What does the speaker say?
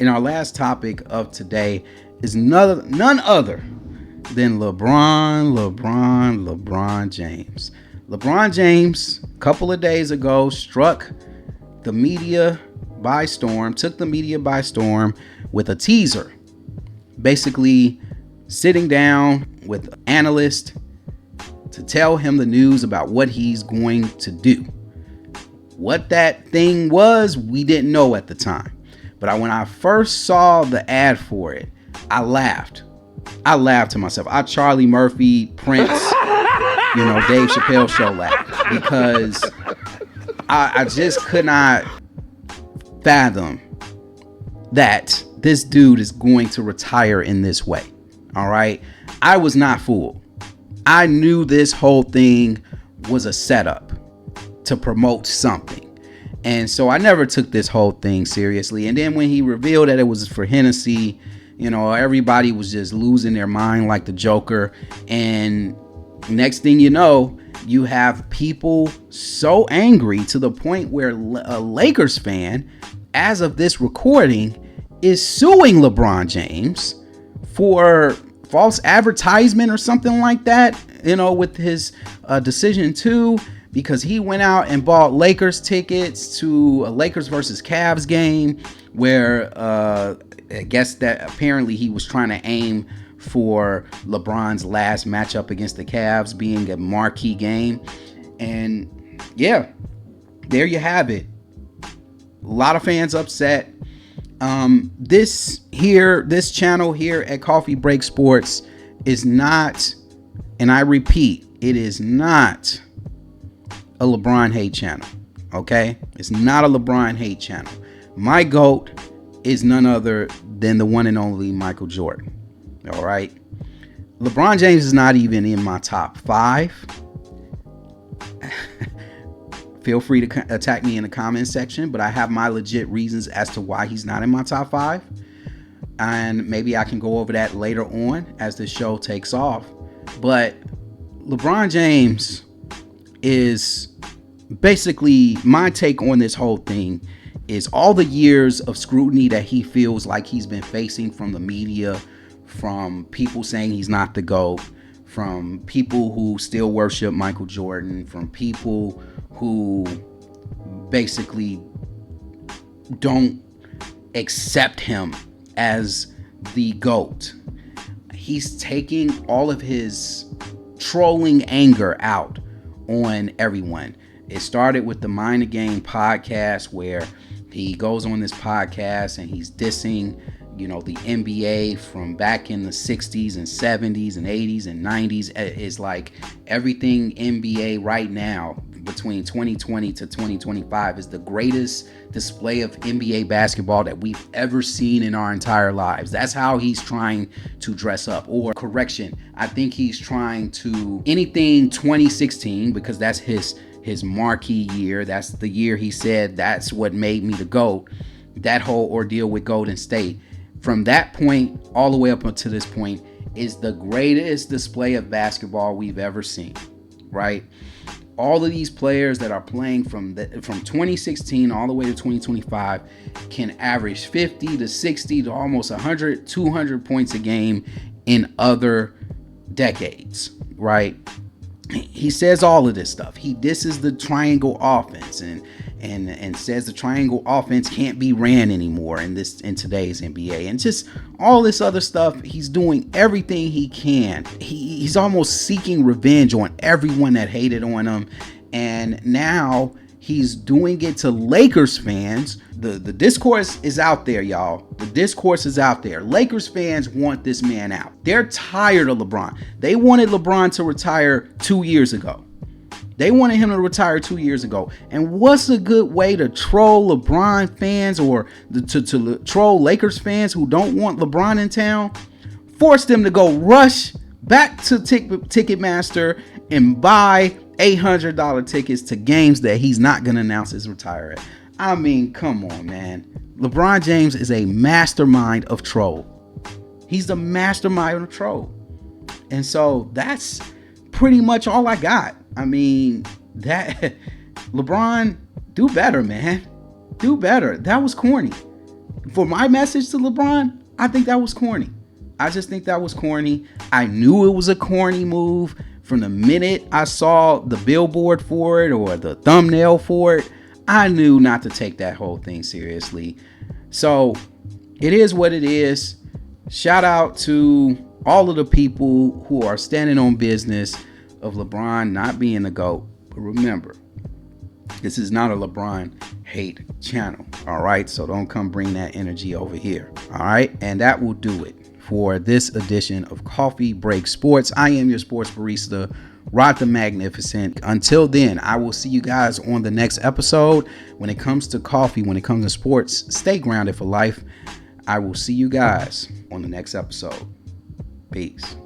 And our last topic of today is none other than LeBron James. LeBron James, a couple of days ago, took the media by storm with a teaser, basically sitting down with analysts to tell him the news about what he's going to do. What that thing was, we didn't know at the time. But when I first saw the ad for it, I laughed. I laughed to myself. I Charlie Murphy, Prince, Dave Chappelle show laughed, because I just could not fathom that this dude is going to retire in this way. All right. I was not fooled. I knew this whole thing was a setup to promote something. And so I never took this whole thing seriously. And then when he revealed that it was for Hennessy, everybody was just losing their mind like the Joker. And next thing you know, you have people so angry to the point where a Lakers fan, as of this recording, is suing LeBron James for false advertisement or something like that, with his decision too, because he went out and bought Lakers tickets to a Lakers versus Cavs game where I guess that apparently he was trying to aim for LeBron's last matchup against the Cavs being a marquee game. And yeah, there you have it. A lot of fans upset. This channel here at Coffee Break Sports is not, and I repeat, it is not a LeBron hate channel. Okay? It's not a LeBron hate channel. My GOAT is none other than the one and only Michael Jordan. All right? LeBron James is not even in my top 5. Feel free to attack me in the comment section, but I have my legit reasons as to why he's not in my top 5. And maybe I can go over that later on as the show takes off. But LeBron James is basically, my take on this whole thing is all the years of scrutiny that he feels like he's been facing from the media, from people saying he's not the GOAT, from people who still worship Michael Jordan, from people who basically don't accept him as the GOAT. He's taking all of his trolling anger out on everyone. It started with the Mind the Game podcast, where he goes on this podcast and he's dissing, the NBA from back in the 60s and 70s and 80s and 90s. Is like everything NBA right now between 2020 to 2025 is the greatest display of NBA basketball that we've ever seen in our entire lives. That's how he's trying to dress up. Or correction, I think he's trying to anything 2016, because that's his marquee year. That's the year he said that's what made me the GOAT. That whole ordeal with Golden State, from that point all the way up until this point, is the greatest display of basketball we've ever seen, right? All of these players that are playing from 2016 all the way to 2025 can average 50 to 60 to almost 100, 200 points a game in other decades, right? He says all of this stuff. He disses the triangle offense and says the triangle offense can't be ran anymore in today's NBA, and just all this other stuff. He's doing everything he can. He's almost seeking revenge on everyone that hated on him, and now he's doing it to Lakers fans. The discourse is out there, y'all. The discourse is out there. Lakers fans want this man out. They're tired of LeBron. They wanted LeBron to retire 2 years ago. They wanted him to retire 2 years ago. And what's a good way to troll LeBron fans, or to troll Lakers fans who don't want LeBron in town? Force them to go rush back to Ticketmaster and buy $800 tickets to games that he's not going to announce his retirement. I mean, come on, man. LeBron James is a mastermind of troll. He's the mastermind of troll. And so that's pretty much all I got. I mean, that LeBron, do better, man. Do better. That was corny. for my message to LeBron, I think that was corny. I just think that was corny. I knew it was a corny move from the minute I saw the billboard for it or the thumbnail for it. I knew not to take that whole thing seriously. So it is what it is. Shout out to all of the people who are standing on business of LeBron not being the GOAT. But remember, this is not a LeBron hate channel. All right. So don't come bring that energy over here. All right. And that will do it for this edition of Coffee Break Sports. I am your sports barista, Rod the Magnificent. Until then, I will see you guys on the next episode. When it comes to coffee, when it comes to sports, stay grounded for life. I will see you guys on the next episode. Peace.